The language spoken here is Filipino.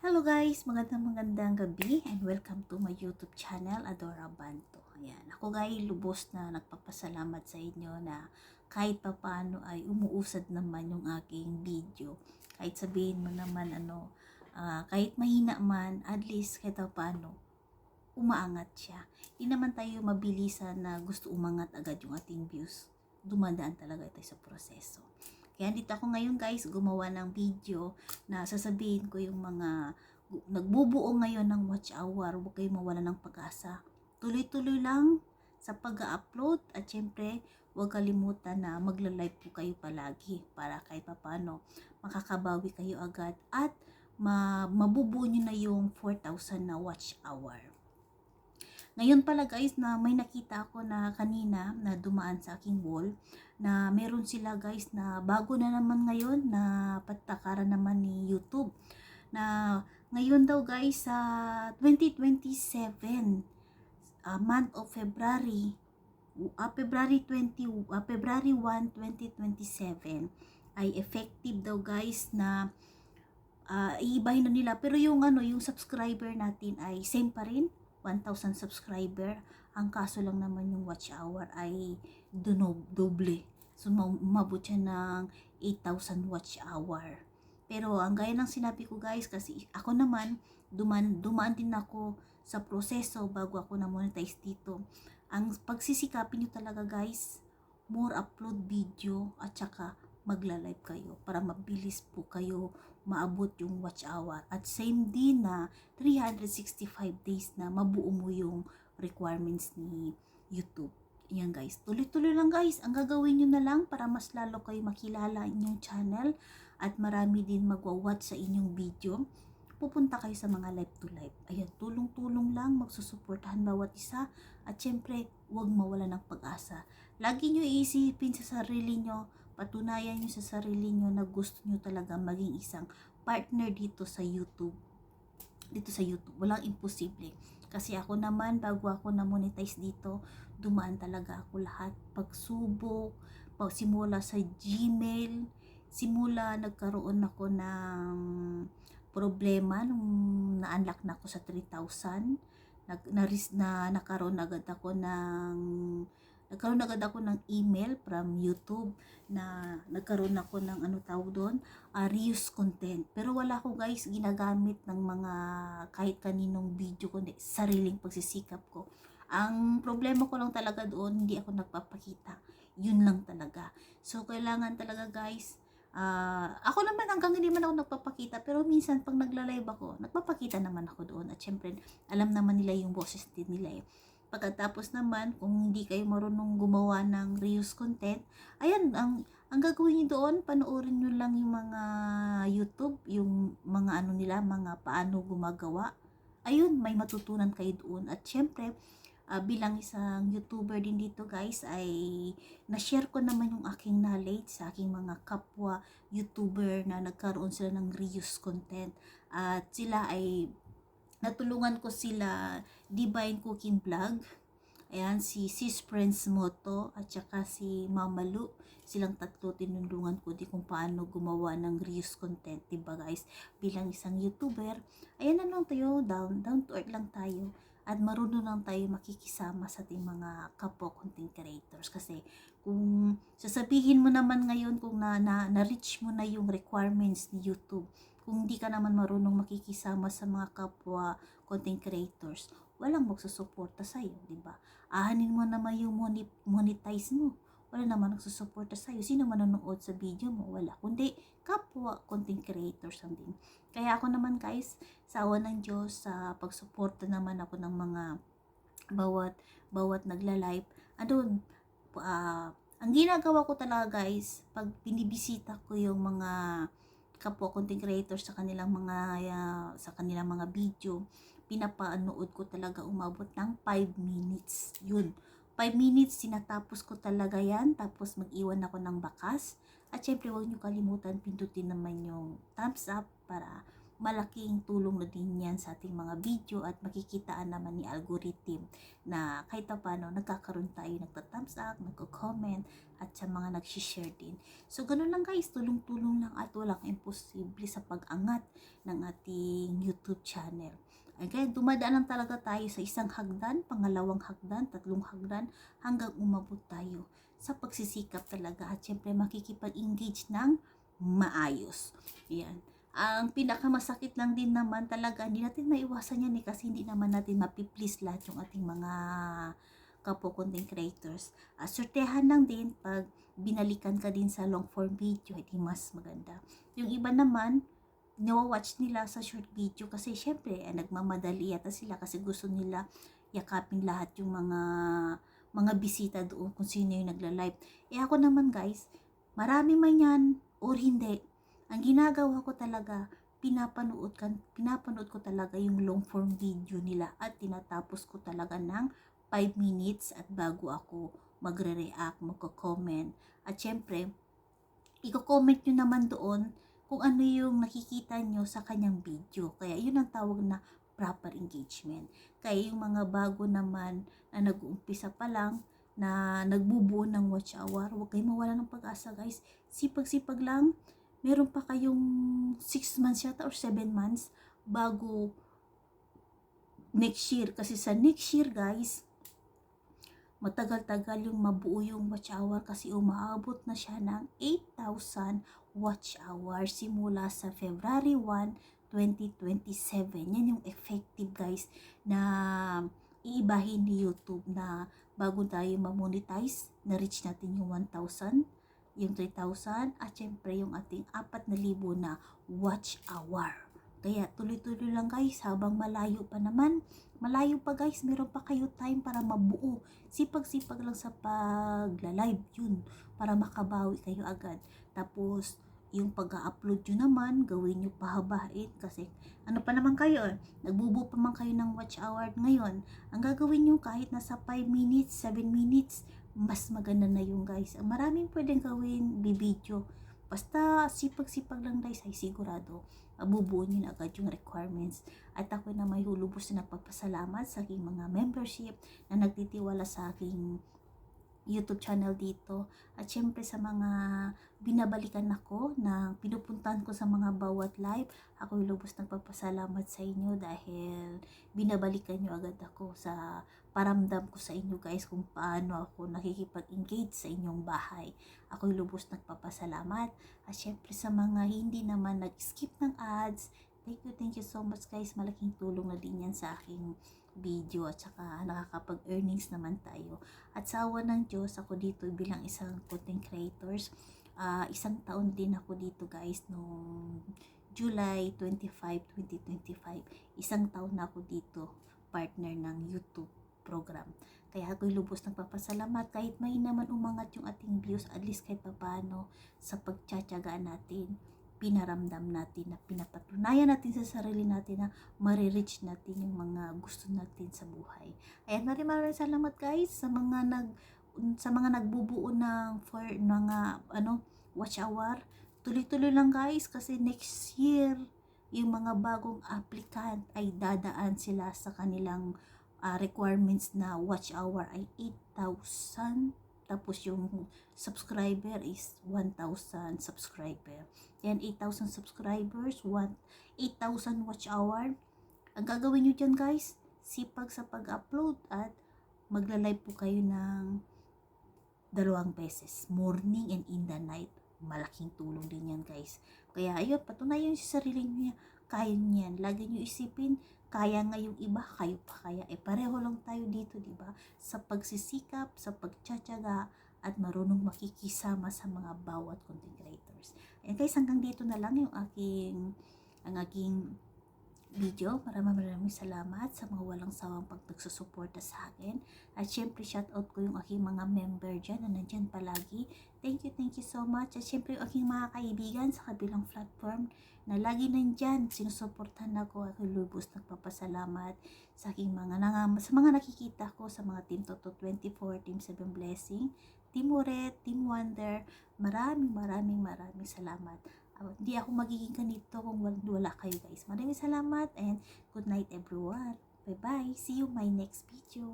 Hello guys, magandang gabi and welcome to my YouTube channel, Adora Banto. Ayan, ako guys, lubos na nagpapasalamat sa inyo na kahit papaano ay umuusad naman yung aking video. Kahit sabihin mo naman kahit mahina man, at least kahit papaano, umaangat siya. Hindi naman tayo mabilisan na gusto umangat agad yung ating views. Dumadaan talaga ito sa proseso. Kaya dito ako ngayon guys, gumawa ng video na sasabihin ko yung mga nagbubuo ngayon ng watch hour. Huwag kayong mawala ng pag-asa. Tuloy-tuloy lang sa pag-upload at syempre huwag kalimutan na magla-live po kayo palagi para kahit papano makakabawi kayo agad at mabubuo nyo na yung 4,000 na watch hour. Ngayon pala guys na may nakita ako na kanina na dumaan sa aking wall na meron sila guys na bago na naman ngayon na patakaran naman ni YouTube na ngayon daw guys sa 2027 month of February February 1, 2027 ay effective daw guys na iibahin na nila pero yung yung subscriber natin ay same pa rin 1,000 subscriber. Ang kaso lang naman yung watch hour ay doble. So, umabot siya ng 8,000 watch hour. Pero, ang gaya ng sinabi ko guys, kasi ako naman, dumaan din ako sa proseso bago ako na-monetize dito. Ang pagsisikapin nyo talaga guys, more upload video at saka magla-live kayo para mabilis po kayo maabot yung watch hour at same din na 365 days na mabuo mo yung requirements ni YouTube. Yan guys, tuloy-tuloy lang guys, ang gagawin nyo na lang para mas lalo kayo makilala inyong channel at marami din magwa-watch sa inyong video. Pupunta kayo sa mga live to live. Ayan, tulong-tulong lang, magsusuportahan bawat isa at syempre, huwag mawala ng pag-asa. Lagi nyo iisipin sa sarili nyo, patunayan nyo sa sarili nyo na gusto nyo talaga maging isang partner dito sa YouTube. Walang imposible. Kasi ako naman, bago ako na-monetize dito, dumaan talaga ako lahat. Pagsubok, simula sa Gmail, simula nagkaroon ako ng problema nung na-unlock na ako sa 3,000. Nagkaroon agad ako ng email from YouTube na nagkaroon ako ng reuse content. Pero wala ko guys ginagamit ng mga kahit kaninong video kundi sariling pagsisikap ko. Ang problema ko lang talaga doon, hindi ako nagpapakita. Yun lang talaga. So kailangan talaga guys, ako naman hanggang hindi man ako nagpapakita, pero minsan pag nagla-live ako, nagpapakita naman ako doon. At syempre, alam naman nila yung boses din nila eh. Pagkatapos naman, kung hindi kayo marunong gumawa ng reuse content, ayan, ang gagawin niyo doon, panoorin niyo lang yung mga YouTube, yung mga nila, mga paano gumagawa. Ayun, may matutunan kayo doon. At syempre, bilang isang YouTuber din dito guys, ay na-share ko naman yung aking knowledge sa aking mga kapwa YouTuber na nagkaroon sila ng reuse content. At sila ay natulungan ko sila Divine Cooking Vlog. Ayan, si Sis Prince Moto at saka si Mama Lu. Silang tatlo tinulungan ko di kung paano gumawa ng reuse content, diba guys? Bilang isang YouTuber, ayan na lang tayo, down to earth lang tayo. At marunong lang tayo makikisama sa ating mga kapwa content creators. Kasi kung sasabihin mo naman ngayon kung na-reach mo na yung requirements ni YouTube, kung hindi ka naman marunong makikisama sa mga kapwa content creators, walang magsusuporta sa'yo, di ba? Ahanin mo naman yung monetize mo. Wala naman nagsusuporta sa'yo. Sino manonood sa video mo? Wala. Kundi kapwa content creators lang din. Kaya ako naman guys, sa awa ng Diyos, sa pagsuporta naman ako ng mga bawat nagla-live, ang ginagawa ko talaga guys, pag binibisita ko yung mga kapwa content creators sa kanilang mga video, pinapanood ko talaga umabot ng 5 minutes. Yun. 5 minutes, sinatapos ko talaga yan. Tapos mag-iwan ako ng bakas. At syempre, huwag nyo kalimutan, pindutin naman yung thumbs up para malaking tulong na din yan sa ating mga video at makikitaan naman ni algorithm na kahit pa paano nagkakaroon tayo, nagta-thumbs up, nagko-comment at sa mga nag-share din. So ganun lang guys, tulong-tulong lang at walang imposible sa pag-angat ng ating YouTube channel. Kaya dumadaan lang talaga tayo sa isang hagdan, pangalawang hagdan, tatlong hagdan, hanggang umabot tayo sa pagsisikap talaga at syempre makikipag-engage ng maayos. Yan. Ang pinakamasakit lang din naman talaga, hindi natin maiwasan yan kasi hindi naman natin mapiplease lahat yung ating mga kapwa content creators. Sortehan lang din pag binalikan ka din sa long form video, hindi mas maganda. Yung iba naman, nawa-watch nila sa short video kasi syempre nagmamadali yata sila kasi gusto nila yakapin lahat yung mga bisita doon kung sino yung nagla-live. Ako naman guys, marami man yan or hindi, ang ginagawa ko talaga, pinapanood ko talaga yung long form video nila at tinatapos ko talaga ng 5 minutes at bago ako magre-react, magko-comment. At syempre, i-comment nyo naman doon kung ano yung nakikita nyo sa kanyang video. Kaya yun ang tawag na proper engagement. Kaya yung mga bago naman na nag-uumpisa pa lang, na nagbubuo ng watch hour, huwag kayong mawala ng pag-asa guys. Sipag-sipag lang, meron pa kayong 6 months yata or 7 months bago next year. Kasi sa next year guys, matagal-tagal yung mabuo yung watch hour kasi umaabot na siya ng 8,000 watch hour simula sa February 1, 2027. Yan yung effective guys na iibahin ni YouTube na bago tayo ma-monetize, na-reach natin yung 1,000, yung 3,000 at syempre yung ating 4,000 na watch hour. Kaya tuloy-tuloy lang guys habang malayo pa naman. Malayo pa guys, meron pa kayo time para mabuo. Sipag-sipag lang sa pagla-live yun para makabawi kayo agad. Tapos yung pag-upload nyo naman, gawin nyo pahabain kasi ano pa naman kayo, nagbubuo pa man kayo ng watch hour ngayon. Ang gagawin nyo kahit nasa 5 minutes, 7 minutes, mas maganda na yung guys. Maraming pwedeng gawin, bibidyo. Basta sipag-sipag lang guys ay sigurado mabubuo nyo na agad yung requirements. At ako na may hulubos na nagpapasalamat sa aking mga membership na nagtitiwala sa aking YouTube channel dito. At syempre sa mga binabalikan ako na pinupuntahan ko sa mga bawat live, ako'y lubos nagpapasalamat sa inyo dahil binabalikan nyo agad ako sa paramdam ko sa inyo guys kung paano ako nakikipag-engage sa inyong bahay. Ako'y lubos nagpapasalamat. At syempre sa mga hindi naman nag-skip ng ads, thank you so much guys. Malaking tulong na din yan sa aking video at saka nakakapag-earnings naman tayo. At sa awa ng Diyos, ako dito bilang isang content creators, isang taon din ako dito guys noong July 25, 2025. Isang taon na ako dito partner ng YouTube program. Kaya ako'y lubos nagpapasalamat kahit may naman umangat yung ating views, at least kahit paano sa pagtsatsaga natin, pinaramdam natin na pinapatunayan natin sa sarili natin na marireach natin yung mga gusto natin sa buhay. Ayan, maraming salamat guys sa mga nagbubuo ng for mga watch hour. Tuloy-tuloy lang guys kasi next year yung mga bagong applicant ay dadaan sila sa kanilang requirements na watch hour ay 8,000, tapos yung subscriber is 1,000 subscriber. Yan, 8,000 subscribers, 8,000 watch hour. Ang gagawin nyo dyan guys, sipag sa pag-upload at magla-live po kayo ng 2 beses, morning and in the night. Malaking tulong din yan guys. Kaya ayun, patunayan sa sarili niya, kaya niyan. Lagi nyo isipin, kaya nga yung iba, kayo pa kaya. Pareho lang tayo dito, di ba? Sa pagsisikap, sa pagtsatsaga, at marunong makikisama sa mga bawat content creators. Ayan guys, hanggang dito na lang yung ang aking video. Maraming salamat sa mga walang sawang pagsusuporta sa akin. At syempre, shoutout ko yung aking mga member dyan na nandyan palagi. Thank you so much. At syempre, yung aking mga kaibigan sa kabilang platform na lagi nandyan, sinusuportahan ako. Ako lubos nagpapasalamat sa aking sa mga nakikita ko sa mga Team Toto 24, Team 7 Blessing, Team Oret, Team Wonder. Maraming salamat. Hindi ako magiging ganito kung wala kayo guys. Maraming salamat and good night everyone. Bye bye. See you my next video.